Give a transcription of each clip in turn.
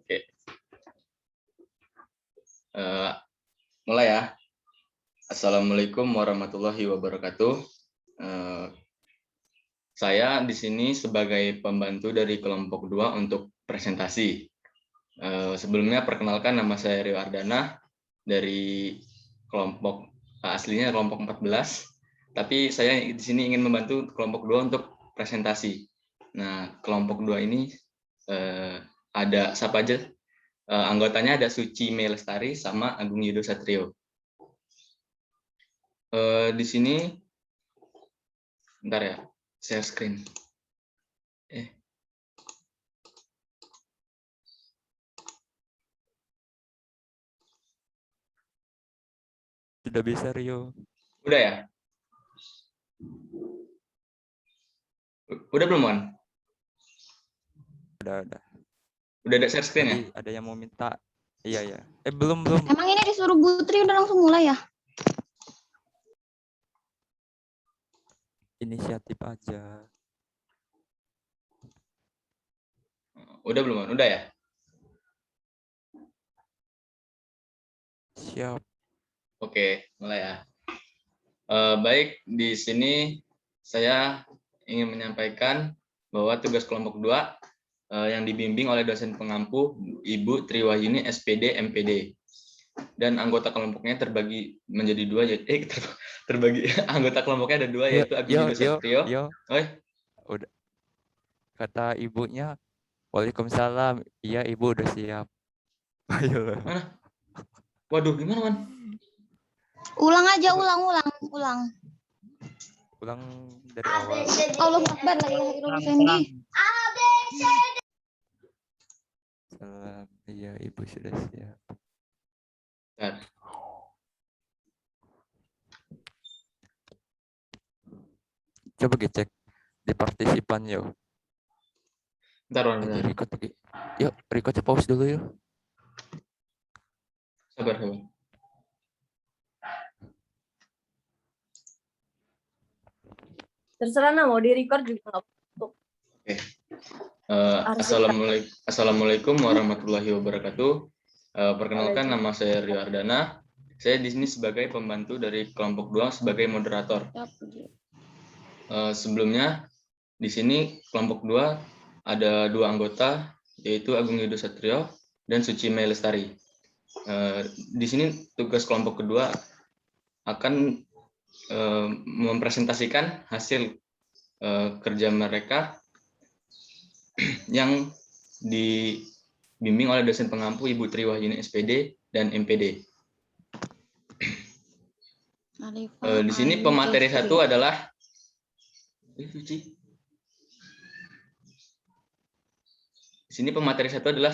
Oke. Mulai ya. Assalamualaikum warahmatullahi wabarakatuh. Saya di sini sebagai pembantu dari kelompok 2 untuk presentasi. Sebelumnya perkenalkan, nama saya Rio Ardana dari kelompok aslinya kelompok 14, tapi saya di sini ingin membantu kelompok 2 untuk presentasi. Nah, kelompok 2 ini ada siapa aja? Anggotanya ada Suci Mei Lestari sama Agung Yudo Satrio. Di sini, bentar ya, share screen. Sudah bisa, Rio. Udah ya? Udah belum, Wan? Udah. Udah ada share screen ya? Tadi ada yang mau minta. Iya. Belum. Emang ini disuruh Putri udah langsung mulai ya? Inisiatif aja. Udah belum, Wan? Udah ya? Siap. Oke, mulai ya. Baik, di sini saya ingin menyampaikan bahwa tugas kelompok 2 yang dibimbing oleh dosen pengampu Ibu Triwahyuni SPD MPD, dan anggota kelompoknya terbagi menjadi 2, terbagi anggota kelompoknya ada 2, yaitu Agung Yudo Satrio. Udah. Kata ibunya, Waalaikumsalam. Iya, ibu udah siap. Ayo. Mana? Waduh, gimana, Wan? Ulang aja, ulang. Ulang dari awal. Allah Akbar, la ilaha illallah. Salam. Iya, ibu sudah siap. Bentar. Coba cek di partisipan yuk. Bentar, Wan. Record lagi. Yuk, recordnya pause dulu yuk. Sabar. Terserah mau di record juga. Oke. Assalamualaikum warahmatullahi wabarakatuh. Perkenalkan, nama saya Rio Ardana. Saya di sini sebagai pembantu dari kelompok 2 sebagai moderator. Sebelumnya di sini kelompok 2 ada 2 anggota, yaitu Agung Yudo Satrio dan Suci Mei Lestari. Di sini tugas kelompok kedua akan mempresentasikan hasil kerja mereka yang dibimbing oleh dosen pengampu Ibu Triwahyuni SPD dan MPD. Di sini pemateri 1 adalah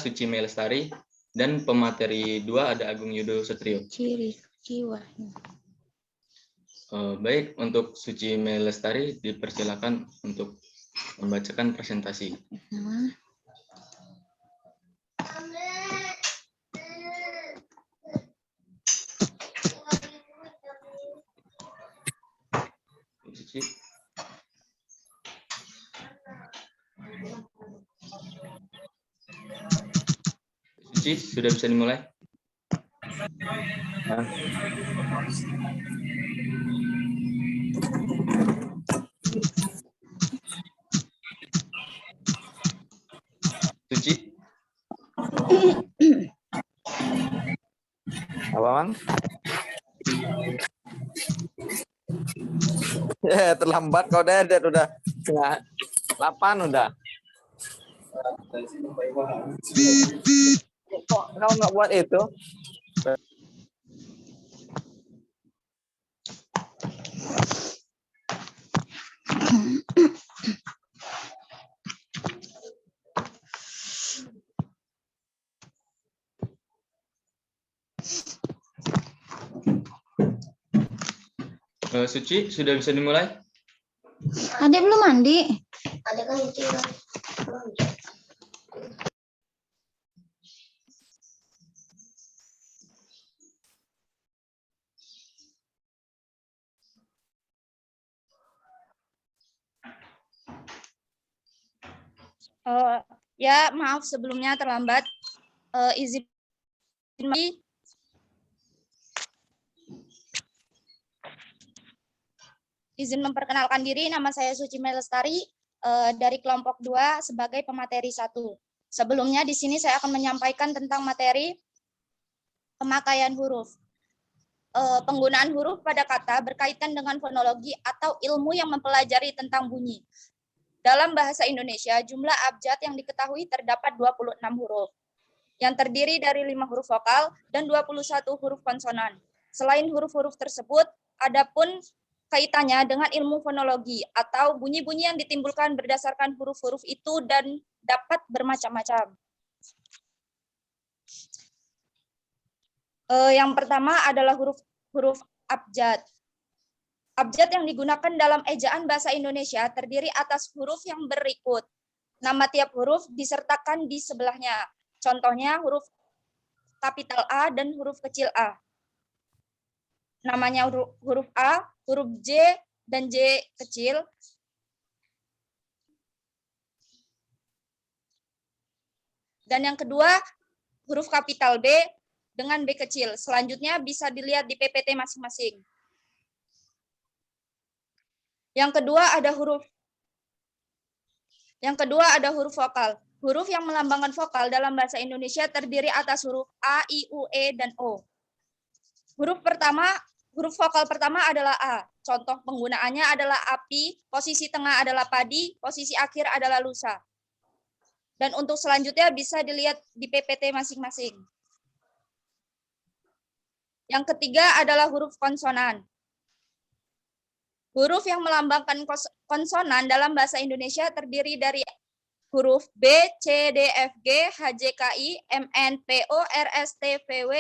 Suci Mei Lestari, dan pemateri 2 ada Agung Yudo Satrio. Baik, untuk Suci Mei Lestari dipersilakan untuk membacakan presentasi. Suci, sudah bisa dimulai? Suci? Apa, Bang? Ya, terlambat kau, Dedet. Udah setengah 8 udah. Kok kau nggak buat itu? Suci, sudah bisa dimulai? Adek belum mandi? Ada kan itu. Ya, maaf sebelumnya terlambat. izin memperkenalkan diri, nama saya Suci Melestari dari kelompok 2 sebagai pemateri 1. Sebelumnya di sini saya akan menyampaikan tentang materi pemakaian huruf. Penggunaan huruf pada kata berkaitan dengan fonologi atau ilmu yang mempelajari tentang bunyi. Dalam bahasa Indonesia, jumlah abjad yang diketahui terdapat 26 huruf, yang terdiri dari 5 huruf vokal dan 21 huruf konsonan. Selain huruf-huruf tersebut, adapun kaitannya dengan ilmu fonologi atau bunyi-bunyi yang ditimbulkan berdasarkan huruf-huruf itu dan dapat bermacam-macam. Yang pertama adalah huruf abjad. Abjad yang digunakan dalam ejaan bahasa Indonesia terdiri atas huruf yang berikut. Nama tiap huruf disertakan di sebelahnya. Contohnya huruf kapital A dan huruf kecil a. Namanya huruf A, huruf J, dan J kecil. Dan yang kedua, huruf kapital B dengan B kecil. Selanjutnya bisa dilihat di PPT masing-masing. Yang kedua ada huruf vokal. Huruf yang melambangkan vokal dalam bahasa Indonesia terdiri atas huruf A, I, U, E, dan O. Huruf vokal pertama adalah A. Contoh penggunaannya adalah api, posisi tengah adalah padi, posisi akhir adalah lusa. Dan untuk selanjutnya bisa dilihat di PPT masing-masing. Yang ketiga adalah huruf konsonan. Huruf yang melambangkan konsonan dalam bahasa Indonesia terdiri dari huruf B, C, D, F, G, H, J, K, I, M, N, P, O, R, S, T, V, W,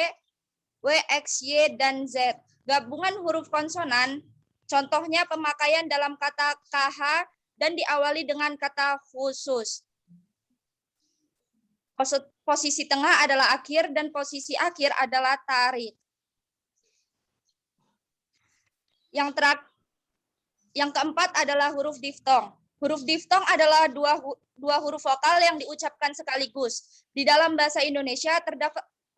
X, Y, dan Z. Gabungan huruf konsonan, contohnya pemakaian dalam kata KH dan diawali dengan kata khusus. Posisi tengah adalah akhir dan posisi akhir adalah tarik. Yang keempat adalah huruf diftong. Huruf diftong adalah dua huruf vokal yang diucapkan sekaligus. Di dalam bahasa Indonesia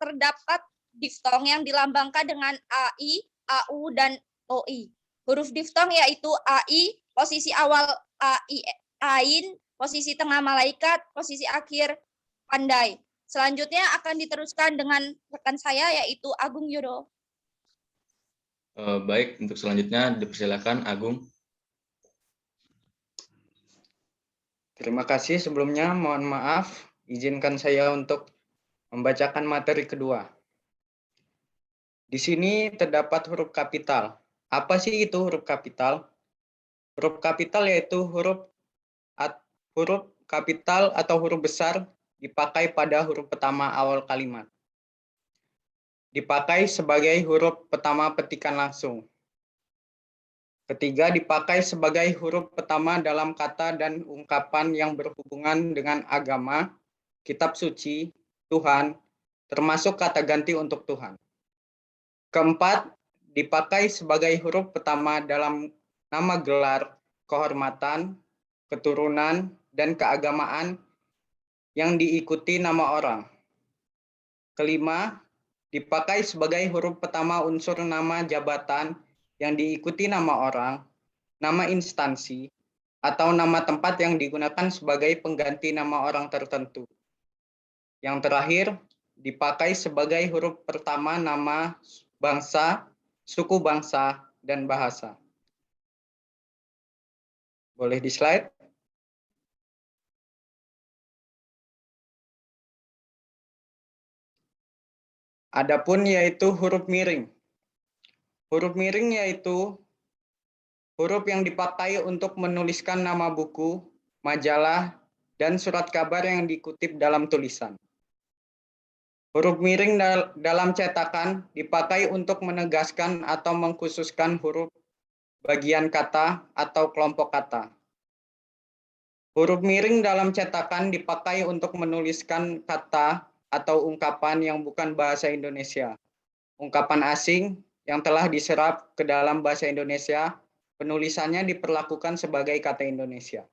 terdapat diftong yang dilambangkan dengan AI, AU, dan OI. Huruf diftong yaitu AI, posisi awal AI, ain, posisi tengah malaikat, posisi akhir pandai. Selanjutnya akan diteruskan dengan rekan saya yaitu Agung Yudo. Baik, untuk selanjutnya dipersilakan Agung. Terima kasih sebelumnya, mohon maaf, izinkan saya untuk membacakan materi kedua. Di sini terdapat huruf kapital. Apa sih itu huruf kapital? Huruf kapital yaitu huruf kapital atau huruf besar dipakai pada huruf pertama awal kalimat. Dipakai sebagai huruf pertama petikan langsung. Ketiga, dipakai sebagai huruf pertama dalam kata dan ungkapan yang berhubungan dengan agama, kitab suci, Tuhan, termasuk kata ganti untuk Tuhan. Keempat, dipakai sebagai huruf pertama dalam nama gelar, kehormatan, keturunan, dan keagamaan yang diikuti nama orang. Kelima, dipakai sebagai huruf pertama unsur nama jabatan yang diikuti nama orang, nama instansi, atau nama tempat yang digunakan sebagai pengganti nama orang tertentu. Yang terakhir, dipakai sebagai huruf pertama nama bangsa, suku bangsa, dan bahasa. Boleh di slide? Adapun yaitu huruf miring. Huruf miring yaitu huruf yang dipakai untuk menuliskan nama buku, majalah, dan surat kabar yang dikutip dalam tulisan. Huruf miring dalam cetakan dipakai untuk menegaskan atau mengkhususkan huruf bagian kata atau kelompok kata. Huruf miring dalam cetakan dipakai untuk menuliskan kata atau ungkapan yang bukan bahasa Indonesia. Ungkapan asing yang telah diserap ke dalam bahasa Indonesia, penulisannya diperlakukan sebagai kata Indonesia.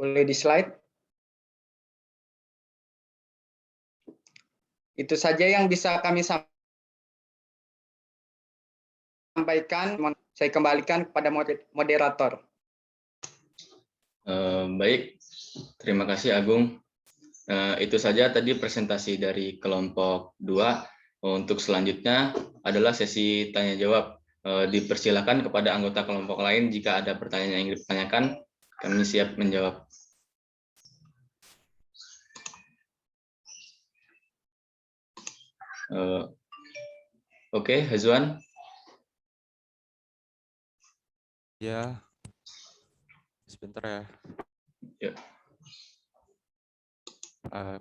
Boleh di slide? Itu saja yang bisa kami sampaikan. Saya kembalikan kepada moderator. Baik, terima kasih Agung. Itu saja tadi presentasi dari kelompok 2. Untuk selanjutnya adalah sesi tanya jawab. Dipersilakan kepada anggota kelompok lain jika ada pertanyaan yang ingin ditanyakan, kami siap menjawab. Oke, Hazwan. Ya, sebentar ya. Ya.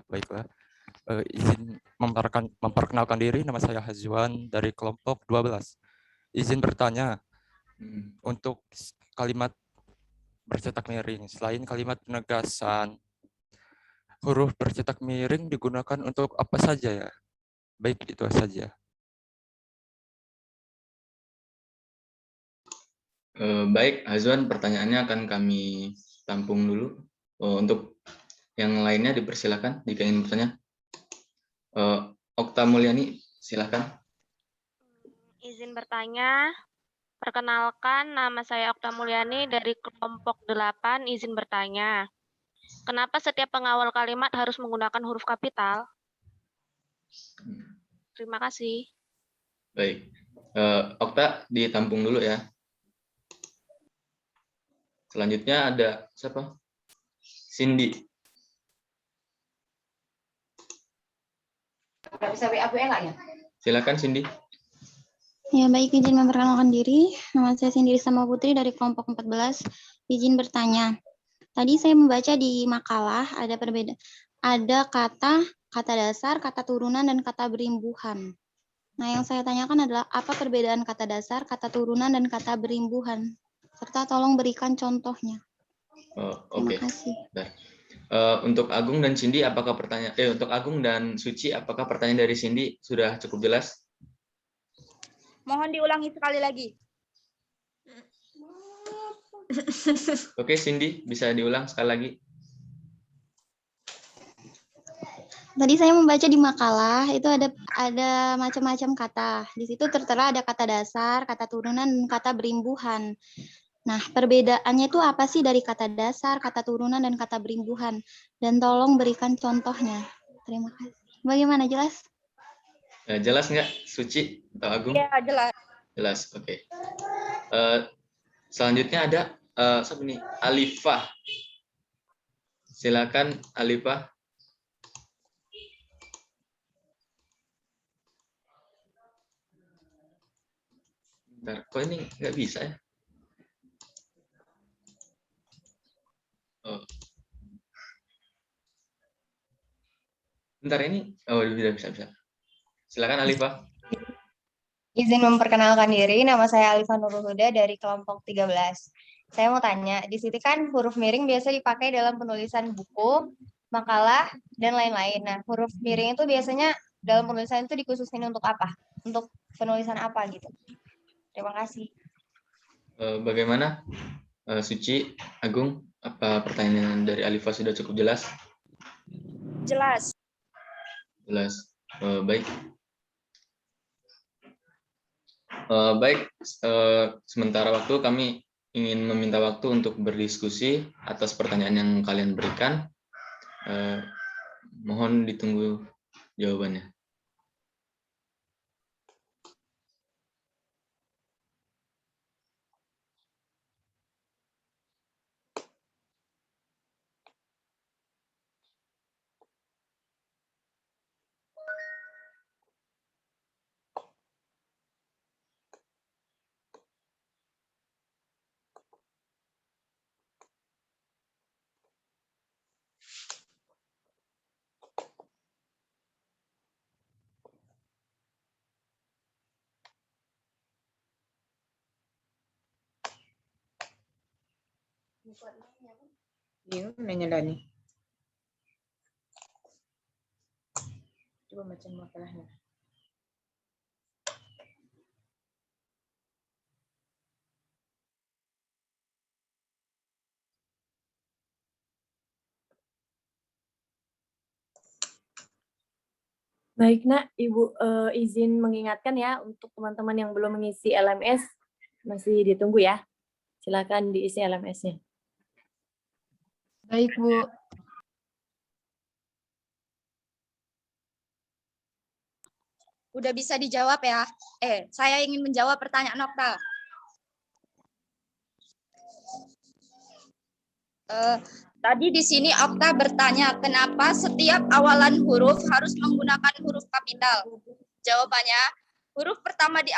Baiklah. Izin memperkenalkan diri, nama saya Hazwan dari kelompok 12. Izin bertanya, untuk kalimat bercetak miring, selain kalimat penegasan, huruf bercetak miring digunakan untuk apa saja ya? Baik, itu saja. Baik, Hazwan, pertanyaannya akan kami tampung dulu. Untuk yang lainnya dipersilakan jika ingin bertanya. Okta Mulyani, silakan. Izin bertanya, perkenalkan nama saya Okta Mulyani dari kelompok 8, izin bertanya. Kenapa setiap pengawal kalimat harus menggunakan huruf kapital? Terima kasih. Baik, Okta ditampung dulu ya. Selanjutnya ada siapa? Cindy. Bisa WA gue nggak ya? Silakan Cindy. Ya, baik, izin memperkenalkan diri. Nama saya Cindy Sama Putri dari kelompok 14. Izin bertanya. Tadi saya membaca di makalah ada kata dasar, kata turunan, dan kata berimbuhan. Nah, yang saya tanyakan adalah apa perbedaan kata dasar, kata turunan, dan kata berimbuhan? Serta tolong berikan contohnya. Terima kasih. Untuk Agung dan Cindy, apakah untuk Agung dan Suci, apakah pertanyaan dari Cindy sudah cukup jelas? Mohon diulangi sekali lagi. Oke, Cindy, bisa diulang sekali lagi. Tadi saya membaca di makalah itu ada macam-macam kata. Di situ tertera ada kata dasar, kata turunan, dan kata berimbuhan. Nah, perbedaannya itu apa sih dari kata dasar, kata turunan, dan kata berimbuhan? Dan tolong berikan contohnya. Terima kasih. Bagaimana, jelas? Jelas nggak, Suci atau Agung? Ya, jelas. Jelas, oke. Selanjutnya ada siapa nih? Alifah. Silakan, Alifah. Bentar, kok ini nggak bisa ya? Oh. Bentar ini, bisa. Silakan Alifah. Izin memperkenalkan diri, nama saya Alifah Nurul Huda dari kelompok 13. Saya mau tanya, di sini kan huruf miring biasa dipakai dalam penulisan buku, makalah, dan lain-lain. Nah, huruf miring itu biasanya dalam penulisan itu dikhususin untuk apa? Untuk penulisan apa gitu? Terima kasih. Bagaimana, Suci, Agung? Apa pertanyaan dari Alifah sudah cukup jelas? Jelas. Jelas. Baik. Baik, sementara waktu kami ingin meminta waktu untuk berdiskusi atas pertanyaan yang kalian berikan. Mohon ditunggu jawabannya. Iya, nanya Dani. Coba baca makalahnya. Baik, Nak. Ibu izin mengingatkan ya untuk teman-teman yang belum mengisi LMS, masih ditunggu ya. Silakan diisi LMS-nya. Baik, Bu. Udah bisa dijawab ya? Saya ingin menjawab pertanyaan Okta. Tadi di sini Okta bertanya, kenapa setiap awalan huruf harus menggunakan huruf kapital? Jawabannya, huruf pertama di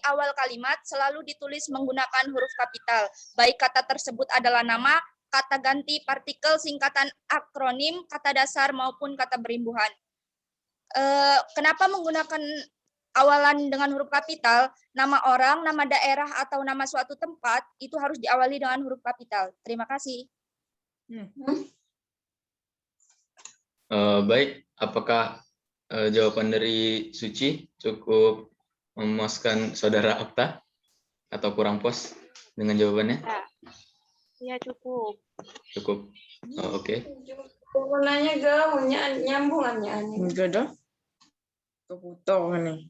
awal kalimat selalu ditulis menggunakan huruf kapital. Baik kata tersebut adalah nama, kata ganti, partikel, singkatan akronim, kata dasar, maupun kata berimbuhan. Kenapa menggunakan awalan dengan huruf kapital? Nama orang, nama daerah, atau nama suatu tempat itu harus diawali dengan huruf kapital. Terima kasih. Baik, apakah jawaban dari Suci cukup memuaskan saudara Okta atau kurang puas dengan jawabannya? Ya, cukup. Cukup. Oke. Mau nanya gak? Mau nyambung nanya. Enggak dong. Keputar nih.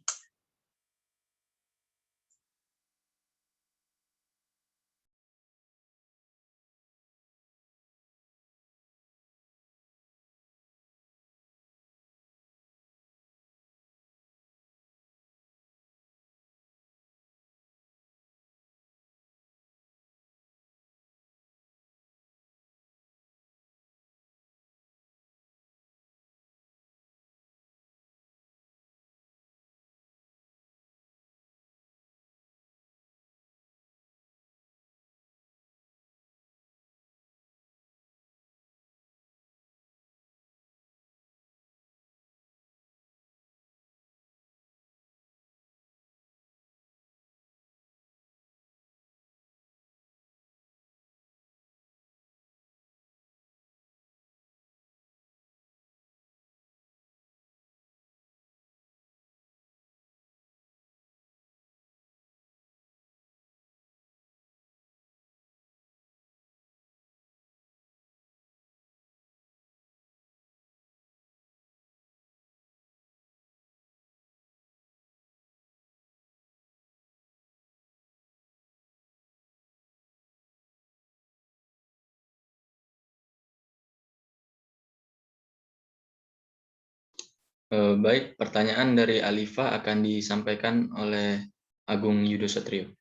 Baik, pertanyaan dari Alifa akan disampaikan oleh Agung Yudo Satrio.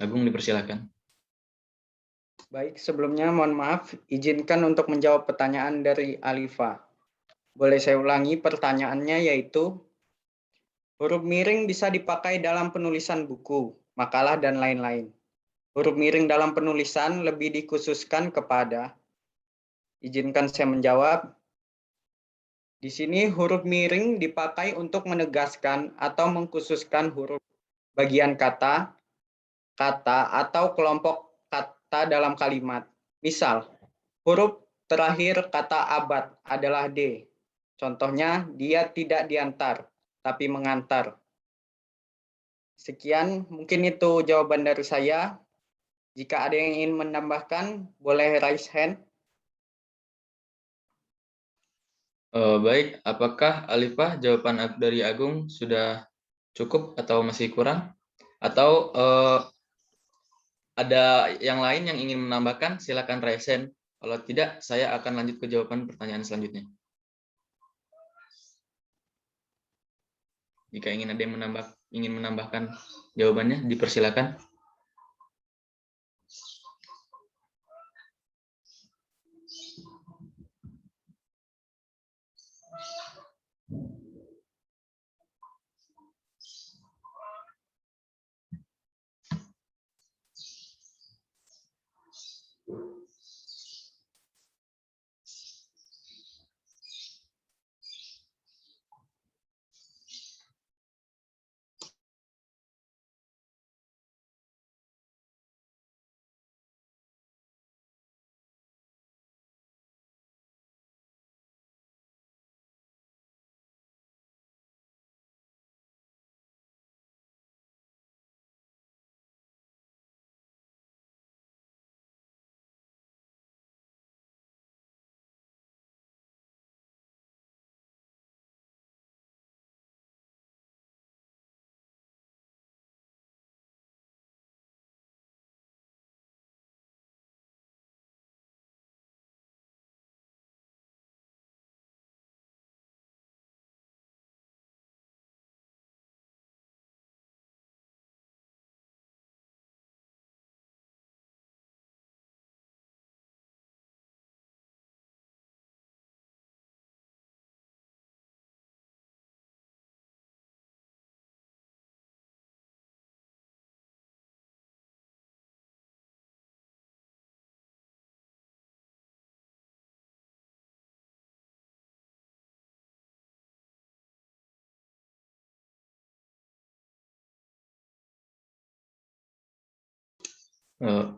Agung, dipersilakan. Baik, sebelumnya mohon maaf, izinkan untuk menjawab pertanyaan dari Alifa. Boleh saya ulangi pertanyaannya, yaitu huruf miring bisa dipakai dalam penulisan buku, makalah, dan lain-lain. Huruf miring dalam penulisan lebih dikhususkan kepada, izinkan saya menjawab, di sini huruf miring dipakai untuk menegaskan atau mengkhususkan huruf bagian kata, atau kelompok kata dalam kalimat. Misal, huruf terakhir kata abad adalah D. Contohnya, dia tidak diantar, tapi mengantar. Sekian, mungkin itu jawaban dari saya. Jika ada yang ingin menambahkan, boleh raise hand. Baik, apakah Alifa jawaban dari Agung sudah cukup atau masih kurang? Atau ada yang lain yang ingin menambahkan? Silakan raise hand. Kalau tidak, saya akan lanjut ke jawaban pertanyaan selanjutnya. Jika ingin ada yang ingin menambahkan jawabannya, dipersilakan.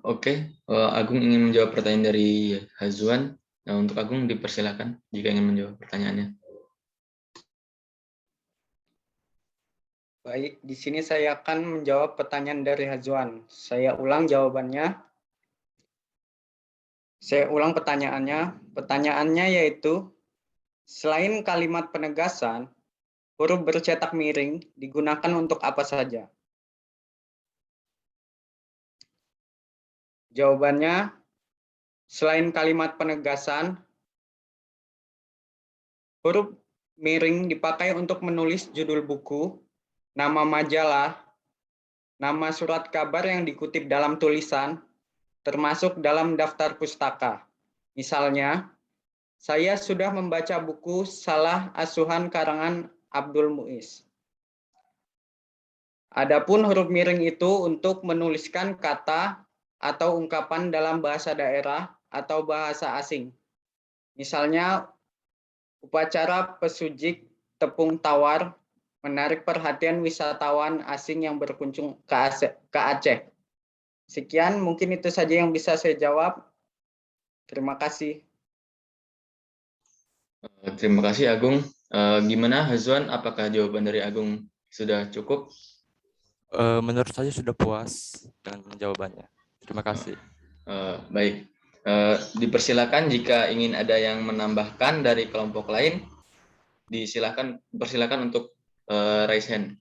Oke, Agung ingin menjawab pertanyaan dari Hazwan. Nah, untuk Agung dipersilakan jika ingin menjawab pertanyaannya. Baik, di sini saya akan menjawab pertanyaan dari Hazwan. Saya ulang jawabannya. Saya ulang pertanyaannya. Pertanyaannya yaitu, selain kalimat penegasan, huruf bercetak miring digunakan untuk apa saja? Jawabannya, selain kalimat penegasan, huruf miring dipakai untuk menulis judul buku, nama majalah, nama surat kabar yang dikutip dalam tulisan, termasuk dalam daftar pustaka. Misalnya, saya sudah membaca buku Salah Asuhan karangan Abdul Muiz. Adapun huruf miring itu untuk menuliskan kata atau ungkapan dalam bahasa daerah atau bahasa asing. Misalnya, upacara pesujik tepung tawar menarik perhatian wisatawan asing yang berkunjung ke Aceh. Sekian, mungkin itu saja yang bisa saya jawab. Terima kasih. Terima kasih Agung. Gimana Hazwan? Apakah jawaban dari Agung sudah cukup? Menurut saya sudah puas dengan jawabannya. Terima kasih. Baik. Dipersilakan jika ingin ada yang menambahkan dari kelompok lain, dipersilakan untuk raise hand.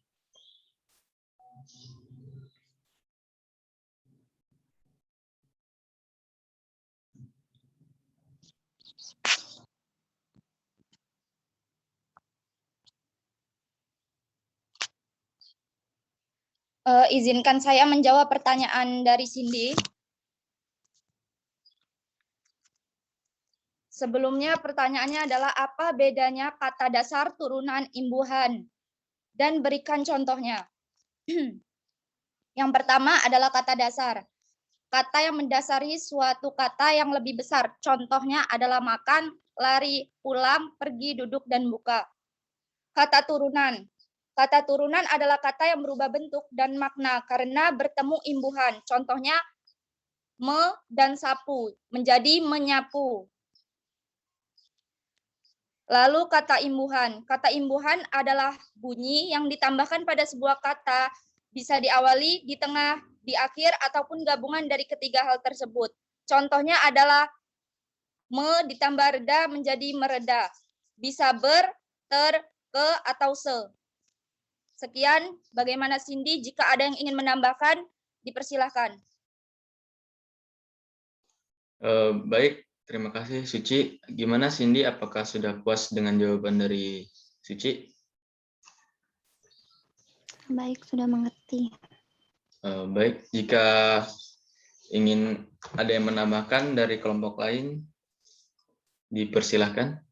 Izinkan saya menjawab pertanyaan dari Cindy. Sebelumnya pertanyaannya adalah apa bedanya kata dasar, turunan, imbuhan, dan berikan contohnya. Yang pertama adalah kata dasar. Kata yang mendasari suatu kata yang lebih besar. Contohnya adalah makan, lari, pulang, pergi, duduk, dan buka. Kata turunan. Kata turunan adalah kata yang berubah bentuk dan makna karena bertemu imbuhan. Contohnya me dan sapu menjadi menyapu. Lalu kata imbuhan. Kata imbuhan adalah bunyi yang ditambahkan pada sebuah kata, bisa diawali, di tengah, di akhir, ataupun gabungan dari ketiga hal tersebut. Contohnya adalah me ditambah reda menjadi mereda. Bisa ber, ter, ke, atau se. Sekian, bagaimana Cindy? Jika ada yang ingin menambahkan, dipersilahkan. Baik, terima kasih Suci. Gimana Cindy? Apakah sudah puas dengan jawaban dari Suci? Baik, sudah mengerti. Baik, jika ingin ada yang menambahkan dari kelompok lain, dipersilahkan.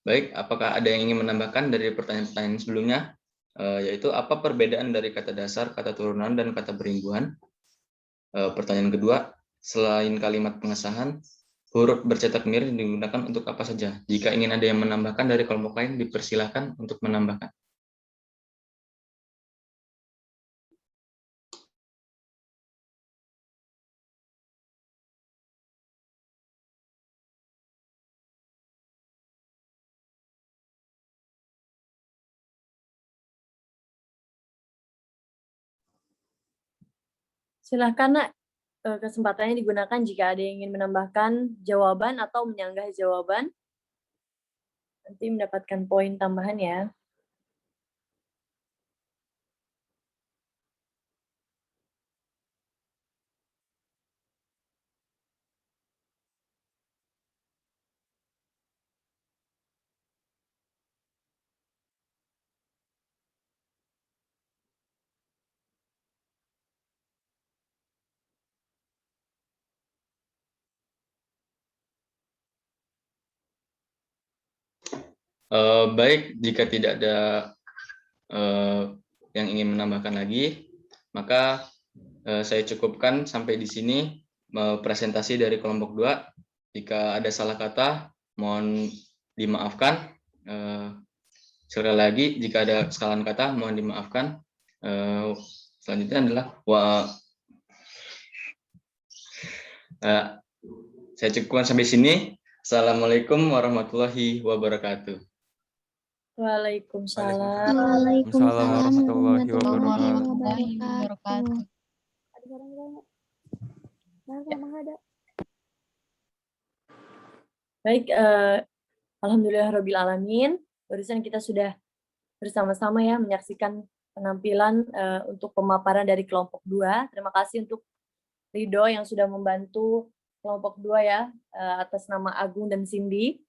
Baik, apakah ada yang ingin menambahkan dari pertanyaan-pertanyaan sebelumnya, yaitu apa perbedaan dari kata dasar, kata turunan, dan kata berimbuhan? Pertanyaan kedua, selain kalimat pengesahan, huruf bercetak miring digunakan untuk apa saja? Jika ingin ada yang menambahkan dari kelompok lain, dipersilahkan untuk menambahkan. Silakan Nak, kesempatannya digunakan jika ada yang ingin menambahkan jawaban atau menyanggah jawaban. Nanti mendapatkan poin tambahan ya. Baik, jika tidak ada yang ingin menambahkan lagi, maka saya cukupkan sampai di sini presentasi dari kelompok 2. Jika ada salah kata, mohon dimaafkan. Sekali lagi, jika ada kesalahan kata, mohon dimaafkan. Selanjutnya adalah saya cukupkan sampai sini. Assalamualaikum warahmatullahi wabarakatuh. Waalaikumsalam. Waalaikumsalam warahmatullahi warahmatullahi wabarakatuh. Baik, alhamdulillahirabbil alamin. Barusan kita sudah bersama-sama ya menyaksikan penampilan untuk pemaparan dari kelompok 2. Terima kasih untuk Ridho yang sudah membantu kelompok 2 ya, atas nama Agung dan Cindy.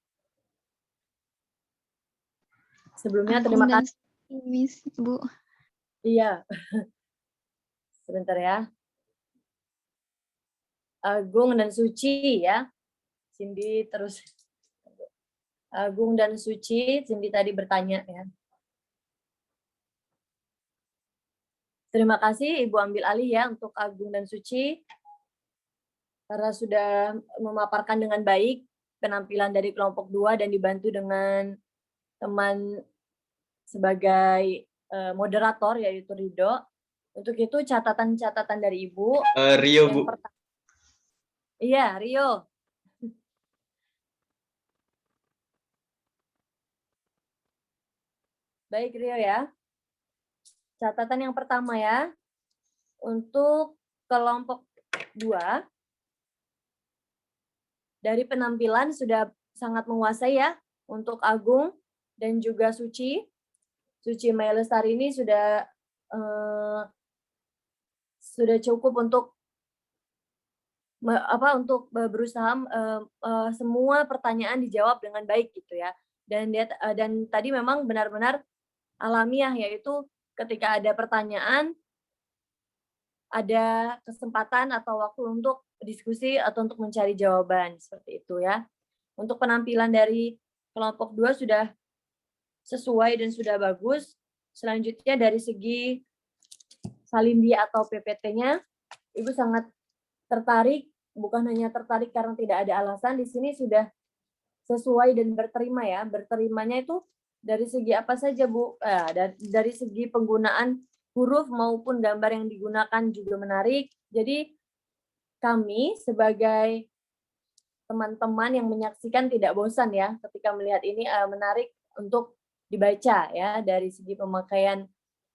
Sebelumnya terima kasih. Miss, Bu. Iya. Sebentar ya. Agung dan Suci ya. Cindy terus. Agung dan Suci, Cindy tadi bertanya ya. Terima kasih Ibu ambil alih ya untuk Agung dan Suci. Karena sudah memaparkan dengan baik penampilan dari kelompok 2 dan dibantu dengan teman sebagai moderator yaitu Ridho. Untuk itu catatan-catatan dari Ibu. Rio, Bu. Iya, Rio. Baik, Rio ya. Catatan yang pertama ya. Untuk kelompok 2, dari penampilan sudah sangat menguasai ya. Untuk Agung dan juga Suci. Suci Maya Lestari ini sudah cukup untuk berusaha semua pertanyaan dijawab dengan baik gitu ya. Dan tadi memang benar-benar alamiah, yaitu ketika ada pertanyaan ada kesempatan atau waktu untuk diskusi atau untuk mencari jawaban seperti itu ya. Untuk penampilan dari kelompok 2 sudah sesuai dan sudah bagus. Selanjutnya dari segi Salindi atau PPT-nya, Ibu sangat tertarik, bukan hanya tertarik karena tidak ada alasan, di sini sudah sesuai dan berterima ya. Berterimanya itu dari segi apa saja, Bu? Dari segi penggunaan huruf maupun gambar yang digunakan juga menarik. Jadi kami sebagai teman-teman yang menyaksikan tidak bosan ya ketika melihat ini, menarik untuk dibaca ya. Dari segi pemakaian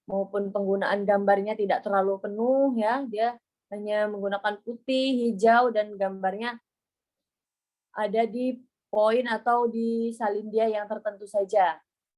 maupun penggunaan gambarnya tidak terlalu penuh ya, dia hanya menggunakan putih, hijau, dan gambarnya ada di poin atau di salindia yang tertentu saja.